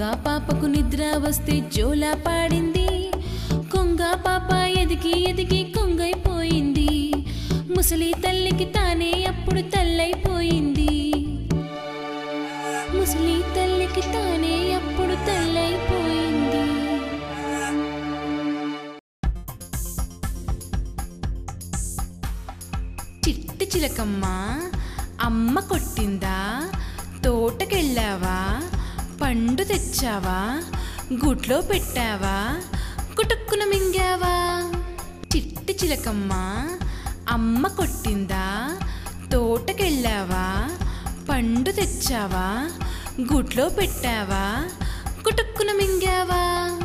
దొంగ పాపకు నిద్ర వస్తే జోలా పాడింది. కొంగ పాప ఎదిగి ఎదిగి కొంగైపోయింది. ముసలి తల్లికి తానే అప్పుడు తల్లైపోయింది. ముసలి తల్లికి తానే అప్పుడు తల్లైపోయింది. చిట్టి చిలకమ్మ అమ్మ కొట్టిందా? తోటకెళ్ళావా? పండు తెచ్చావా? గుట్లో పెట్టావా? కుటుక్కున మింగావా? చిట్టి చిలకమ్మ అమ్మ కొట్టిందా? తోటకెళ్ళావా? పండు తెచ్చావా? గుట్లో పెట్టావా? కుటుక్కున మింగావా?